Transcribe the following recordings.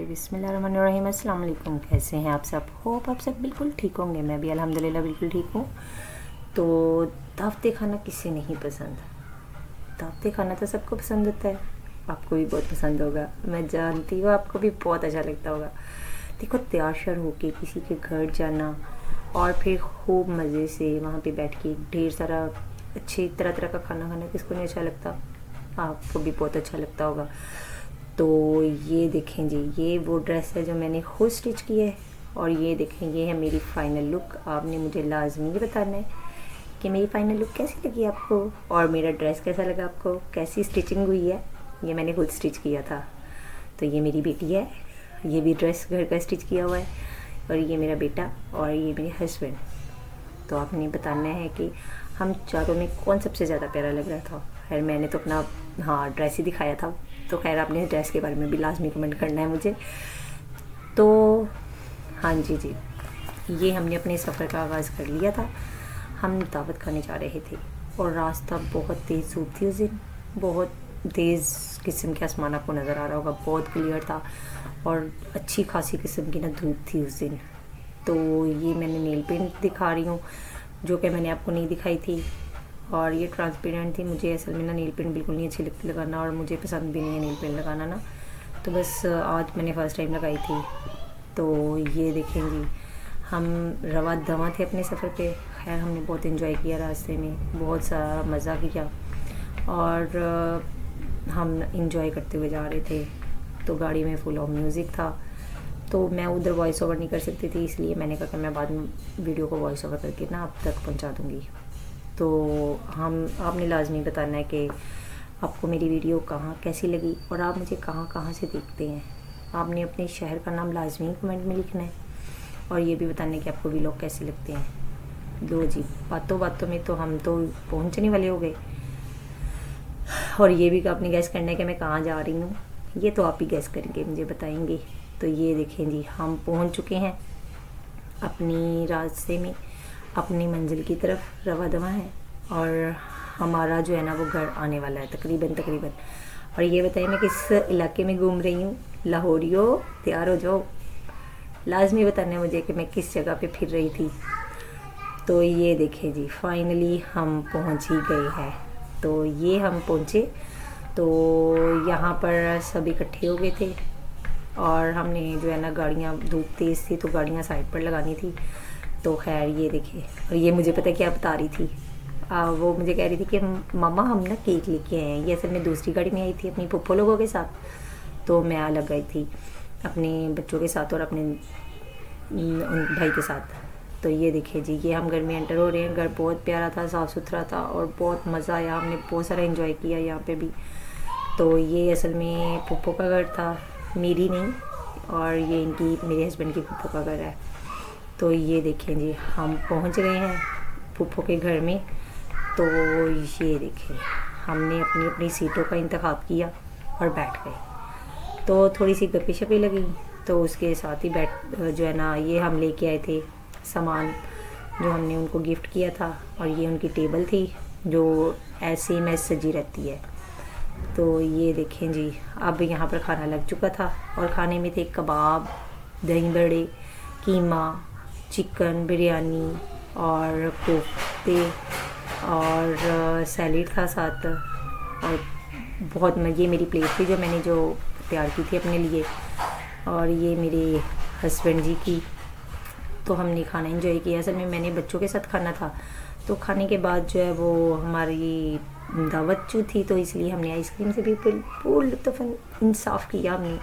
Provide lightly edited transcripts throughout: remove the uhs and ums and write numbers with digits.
बिस्मिल्लाहिर्रहमानिर्रहीम। अस्सलाम वालेकुम। कैसे हैं आप सब? होप आप सब बिल्कुल ठीक होंगे। मैं भी अल्हम्दुलिल्लाह बिल्कुल ठीक हूँ। तो दावते खाना किसे नहीं पसंद? दावते खाना तो सबको पसंद होता है। आपको भी बहुत पसंद होगा, मैं जानती हूँ आपको भी बहुत अच्छा लगता होगा। देखो, तैयार श्यार होके किसी के घर जाना और फिर खूब मज़े से वहाँ पे बैठ के ढेर सारा अच्छी तरह तरह का खाना खाना किसको नहीं अच्छा लगता? आपको भी बहुत अच्छा लगता होगा। तो ये देखें जी, ये वो ड्रेस है जो मैंने खुद स्टिच की है। और ये देखें, ये है मेरी फ़ाइनल लुक। आपने मुझे लाजमी ये बताना है कि मेरी फ़ाइनल लुक कैसी लगी आपको, और मेरा ड्रेस कैसा लगा आपको, कैसी स्टिचिंग हुई है। ये मैंने खुद स्टिच किया था। तो ये मेरी बेटी है, ये भी ड्रेस घर का स्टिच किया हुआ है, और ये मेरा बेटा, और ये मेरे हस्बैंड। तो आपने बताना है कि हम चारों में कौन सबसे ज़्यादा प्यारा लग रहा था। खैर, मैंने तो अपना ड्रेस ही दिखाया था, तो खैर आपने ड्रेस के बारे में भी लाजमी कमेंट करना है मुझे। तो हाँ जी, ये हमने अपने सफ़र का आगाज़ कर लिया था। हम दावत खाने जा रहे थे और रास्ता बहुत तेज़ धूप थी उस दिन, बहुत तेज़ किस्म के आसमान आपको नज़र आ रहा होगा, बहुत क्लियर था और अच्छी खासी किस्म की ना धूप थी उस दिन। तो ये मैंने नेल पेंट दिखा रही हूँ जो कि मैंने आपको नहीं दिखाई थी, और ये ट्रांसपेरेंट थी। मुझे असल में ना नेल पेंट बिल्कुल नहीं अच्छी लगती लगाना, और मुझे पसंद भी नहीं है नेल पेंट लगाना ना, तो बस आज मैंने फ़र्स्ट टाइम लगाई थी। तो ये देखें जी, हम रवा दवा थे अपने सफ़र पे। खैर, हमने बहुत इन्जॉय किया रास्ते में, बहुत सारा मज़ा किया, और हम इंजॉय करते हुए जा रहे थे। तो गाड़ी में फुल ऑफ म्यूज़िक था, तो मैं उधर वॉइस ओवर नहीं कर सकती थी, इसलिए मैंने कहा कि मैं बाद में वीडियो को वॉइस ओवर करके ना आप तक पहुंचा दूंगी। तो आपने लाजमी बताना है कि आपको मेरी वीडियो कहाँ कैसी लगी, और आप मुझे कहाँ कहाँ से देखते हैं। आपने अपने शहर का नाम लाजमी कमेंट में लिखना है, और ये भी बताना है कि आपको व्लॉग कैसे लगते हैं। लो जी, बातों बातों में तो हम तो पहुँचने वाले हो गए, और ये भी आपने गैस करना है कि मैं कहाँ जा रही हूँ। ये तो आप ही गैस करके मुझे बताएंगे। तो ये देखें जी, हम पहुँच चुके हैं अपनी रास्ते में, अपनी मंजिल की तरफ रवा दवा है, और हमारा जो है ना वो घर आने वाला है तकरीबन। और ये बताइए मैं किस इलाके में घूम रही हूँ? लाहौरियो, तैयार हो जाओ, लाजमी बताना है मुझे कि मैं किस जगह पे फिर रही थी। तो ये देखें जी, फाइनली हम पहुँच ही गए हैं। तो ये हम पहुँचे, तो यहाँ पर सब इकट्ठे हो गए थे, और हमने जो है ना गाड़ियाँ, धूप तेज़ थी तो गाड़ियाँ साइड पर लगानी थी। तो खैर ये देखिए, और ये मुझे पता है क्या बता रही थी, वो मुझे कह रही थी कि मम्मा हम ना केक लेके आए हैं। ये असल में दूसरी गाड़ी में आई थी अपनी पुप्पो लोगों के साथ, तो मैं अलग गई थी अपने बच्चों के साथ और अपने उन भाई के साथ। तो ये देखिए जी, ये हम घर में एंटर हो रहे हैं। घर बहुत प्यारा था, साफ़ सुथरा था, और बहुत मज़ा आया। हमने बहुत सारा एंजॉय किया यहाँ पे भी। तो ये असल में पुप्पो का घर था, मेरी नहीं, और ये इनकी, मेरे हस्बैंड की पुप्पो का घर है। तो ये देखें जी, हम पहुंच गए हैं पुप्पो के घर में। तो ये देखें, हमने अपनी अपनी सीटों का इंतखाब किया और बैठ गए। तो थोड़ी सी गप्पी शप्पी लगी, तो उसके साथ ही बैठ जो है ना, ये हम लेके आए थे सामान जो हमने उनको गिफ्ट किया था, और ये उनकी टेबल थी जो ऐसे में सजी रहती है। तो ये देखें जी, अब यहाँ पर खाना लग चुका था, और खाने में थे कबाब, दही बड़े, कीमा, चिकन बिरयानी, और कोफ्ते, और सैलेड था साथ। और बहुत ये मेरी प्लेट थी जो मैंने जो तैयार की थी अपने लिए, और ये मेरे हस्बैंड जी की। तो हमने खाना एंजॉय किया। असल में मैंने बच्चों के साथ खाना था, तो खाने के बाद जो है वो हमारी दावत जो थी, तो इसलिए हमने आइसक्रीम से भी बिल्कुल इंसाफ़ किया। हमने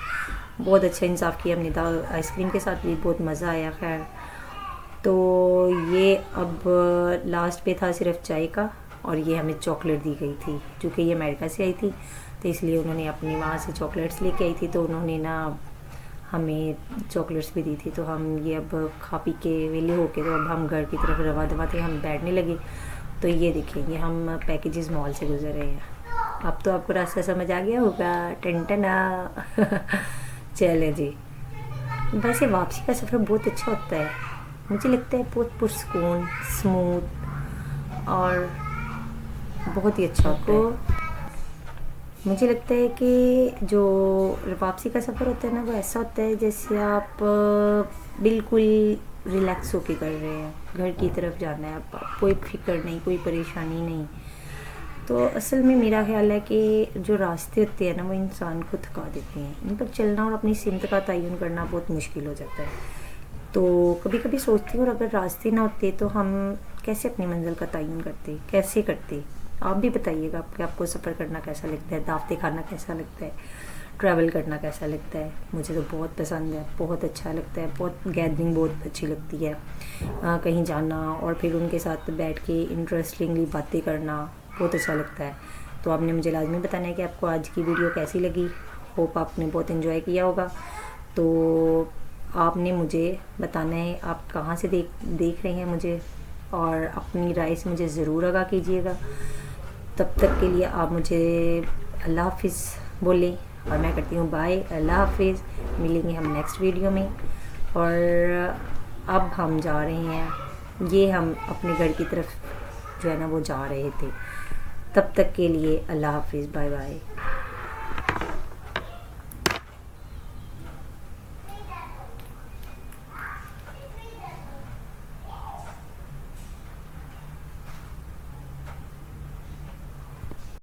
बहुत अच्छा इंसाफ़ किया हमने आइसक्रीम के साथ भी, बहुत मज़ा आया। खैर, तो ये अब लास्ट पे था सिर्फ चाय का, और ये हमें चॉकलेट दी गई थी, क्योंकि ये अमेरिका से आई थी, तो इसलिए उन्होंने अपनी वहाँ से चॉकलेट्स लेके आई थी, तो उन्होंने ना हमें चॉकलेट्स भी दी थी। तो हम ये अब खा पी के वेले होके, तो अब हम घर की तरफ रवा दवा थे, हम बैठने लगे। तो ये देखेंगे, हम पैकेजेस मॉल से गुजर रहे हैं। अब तो आपको रास्ता समझ आ गया होगा, टनटना चले जी। वैसे वापसी का सफ़र बहुत अच्छा होता है, मुझे लगता है बहुत पुरसकून, स्मूथ, और बहुत ही अच्छा होता है। मुझे लगता है कि जो वापसी का सफ़र होता है ना, वो ऐसा होता है जैसे आप बिल्कुल रिलैक्स होके कर रहे हैं, घर की तरफ जाना है, आप कोई फ़िक्र नहीं, कोई परेशानी नहीं। तो असल में मेरा ख़्याल है कि जो रास्ते होते हैं ना, वो इंसान को थका देते हैं। इन पर चलना और अपनी सिमत का तयन करना बहुत मुश्किल हो जाता है। तो कभी कभी सोचती हूँ, अगर रास्ते ना होते तो हम कैसे अपनी मंजिल का तयन करते, कैसे करते। आप भी बताइएगा कि आपको सफ़र करना कैसा लगता है, दावतें खाना कैसा लगता है, ट्रैवल करना कैसा लगता है। मुझे तो बहुत पसंद है, बहुत अच्छा लगता है, बहुत गैदरिंग बहुत अच्छी लगती है। कहीं जाना और फिर उनके साथ बैठ के इंटरेस्टिंगली बातें करना बहुत अच्छा लगता है। तो आपने मुझे लाजमी बताना है कि आपको आज की वीडियो कैसी लगी। होप आपने बहुत इन्जॉय किया होगा। तो आपने मुझे बताना है आप कहाँ से देख रहे हैं मुझे, और अपनी राय से मुझे ज़रूर आगाह कीजिएगा। तब तक के लिए आप मुझे अल्लाह हाफिज़ बोलें और मैं करती हूँ बाय, अल्लाह हाफिज़। मिलेंगे हम नेक्स्ट वीडियो में। और अब हम जा रहे हैं, ये हम अपने घर की तरफ जो है ना वो जा रहे थे। तब तक के लिए अल्लाह हाफिज़, बाय बाय।